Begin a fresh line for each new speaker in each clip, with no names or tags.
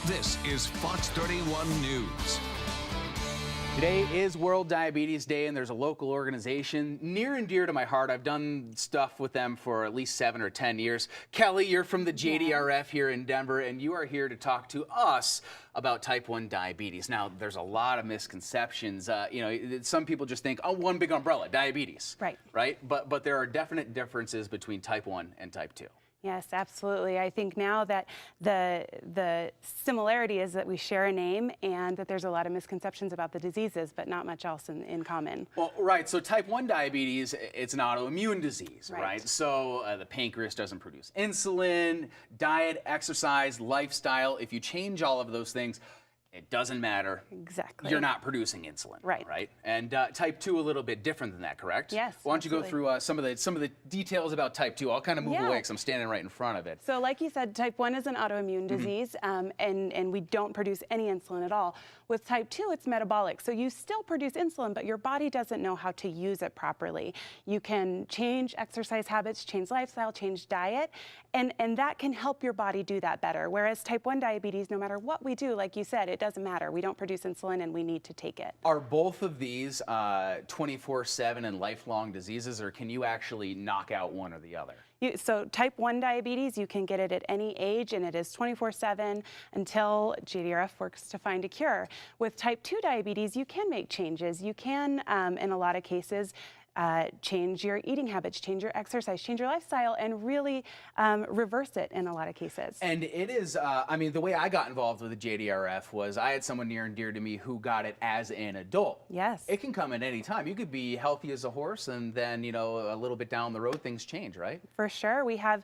This is Fox 31 News.
Today is World Diabetes Day, and there's a local organization near and dear to my heart. I've done stuff with them for at least 7 or 10 years. Kelly, you're from the JDRF here in Denver, and you are here to talk to us about type 1 diabetes. Now, there's a lot of misconceptions. Some people just think, oh, one big umbrella, diabetes. Right? But there are definite differences between type 1 and type 2.
Yes, absolutely. I think now that the similarity is that we share a name and that there's a lot of misconceptions about the diseases, but not much else in common.
Well, right. So type 1 diabetes, it's an autoimmune disease, right? So the pancreas doesn't produce insulin, diet, exercise, lifestyle. If you change all of those things, it doesn't matter.
Exactly.
You're not producing insulin.
Right.
And type 2 a little bit different than that, correct?
Yes.
Why don't you go through some of the details about type 2? I'll kind of move away because I'm standing right in front of it.
So like you said, type 1 is an autoimmune disease, and we don't produce any insulin at all. With type 2, it's metabolic. So you still produce insulin, but your body doesn't know how to use it properly. You can change exercise habits, change lifestyle, change diet, and that can help your body do that better. Whereas type 1 diabetes, no matter what we do, like you said, it doesn't matter. We don't produce insulin and we need to take it.
Are both of these 24/7 and lifelong diseases, or can you actually knock out one or the other?
So type 1 diabetes, you can get it at any age, and it is 24/7 until JDRF works to find a cure. With type 2 diabetes, you can make changes. You can, in a lot of cases, change your eating habits, change your exercise, change your lifestyle, and really reverse it in a lot of cases.
And it is, the way I got involved with the JDRF was I had someone near and dear to me who got it as an adult.
Yes.
It can come at any time. You could be healthy as a horse, and then, a little bit down the road, things change, right?
For sure. We have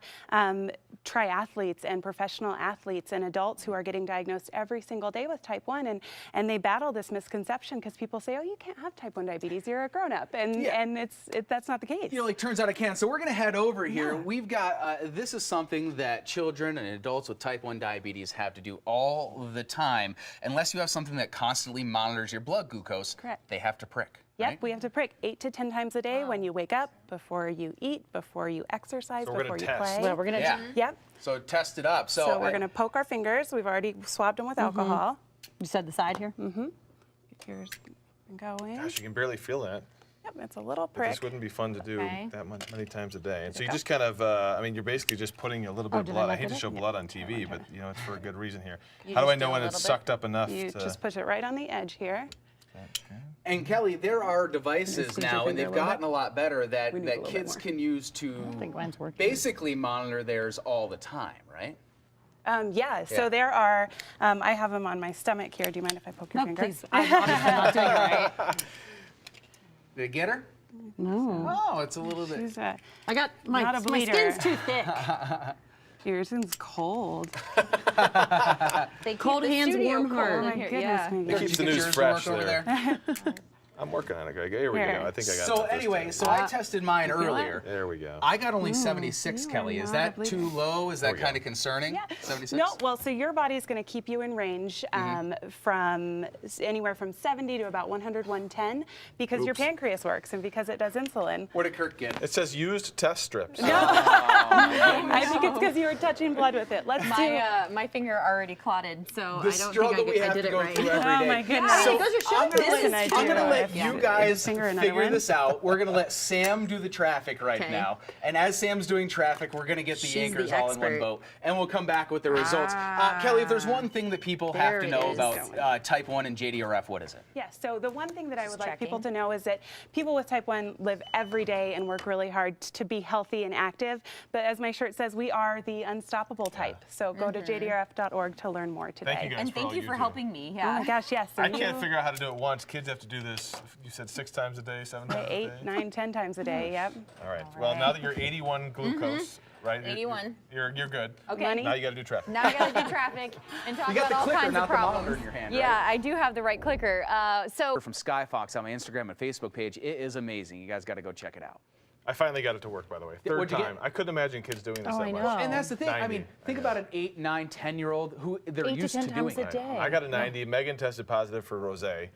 triathletes and professional athletes and adults who are getting diagnosed every single day with type 1, and they battle this misconception because people say, oh, you can't have type 1 diabetes, you're a grown-up, and that's not the case.
Turns out it can. So we're going to head over here. We've got, this is something that children and adults with type 1 diabetes have to do all the time. Unless you have something that constantly monitors your blood glucose, they have to prick.
Yep,
right?
we have to prick 8 to 10 times a day when you wake up, before you eat, before you exercise,
so
before you play.
Well, we're gonna
Yep.
So test it up.
So we're going to poke our fingers. We've already swabbed them with alcohol.
You said the side here?
Get yours going.
Gosh, you can barely feel that.
Yep, it's a little
But
prick.
this wouldn't be fun to do that many times a day. And so you
Okay.
just kind of, you're basically just putting a little bit of blood. I hate to show blood on TV, but it's for a good reason here. How do I know when it's sucked up enough
You
to...
just push it right on the edge here.
Okay.
And Kelly, there are devices now, and they've gotten a lot better that
little
kids
bit
can use to basically monitor theirs all the time, right?
So there are, I have them on my stomach here. Do you mind if I poke your finger?
Please. I'm obviously not doing it right.
Did it get her?
No.
Oh, it's a little bit.
She's
I got my
not a bleeder.
skin's too thick.
Yours is cold.
Cold hands, warm
Oh
heart.
my goodness me.
It keeps the news fresh there. I'm working on it, Greg. Here we go. I think I got it.
So anyway, I tested mine earlier.
There we go.
I got only 76, Kelly. Is that too low? Is that kind of concerning?
Yeah.
76?
No, well, so your body's going to keep you in range from anywhere from 70 to about 100, 110 because your pancreas works and because it does insulin.
What did Kirk get?
It says used test strips.
No. I think it's because you were touching blood with it. Let's do
my finger already clotted, so
The
I don't
struggle
think
we have
I did
to
it
go
right.
through every day.
Oh my goodness.
So
I'm
going to let you guys
Finger another
figure
one.
this out. We're going to let Sam do the traffic right
Okay.
now. And as Sam's doing traffic, we're going to get the
She's
anchors
the
all in one
expert.
boat. And we'll come back with the results. Kelly, if there's one thing that people have to
There it
know
is.
about type 1 and JDRF, what is it?
Yeah, so the one thing that I would like
checking.
people to know is that people with type 1 live every day and work really hard to be healthy and active. But as my shirt says, we are the unstoppable type. So go to jdrf.org to learn more today.
Thank you guys
And
for
thank
all
you
you
for
do.
helping me.
Oh
Yeah.
my gosh, yes.
I
and
can't
you-
figure out how to do it once. Kids have to do this, you said 6 times a day, 7 times a
8,
day?
9, 10 times a day, yep.
All right. Well, now that you're 81 glucose, right?
81.
You're good.
Okay.
Money?
Now you got to do traffic.
Now I gotta do traffic and talk
You got
about
the
all
clicker,
kinds
not
of
the monitor
problems.
in your hand,
Yeah,
right?
I do have the right clicker. So
From Sky Fox on my Instagram and Facebook page. It is amazing. You guys got to go check it out.
I finally got it to work, by the way. Third
what'd you
time.
get?
I couldn't imagine kids doing this that
I
much.
know.
And that's the thing.
90.
Think about an 8, 9, 10-year-old who they're
8 to
used
10
to doing
times a
it.
day.
I got a 90. Megan tested positive for rosé.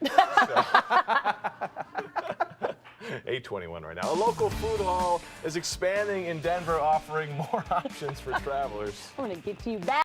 821 right now. A local food hall is expanding in Denver, offering more options for travelers.
I'm gonna get you back.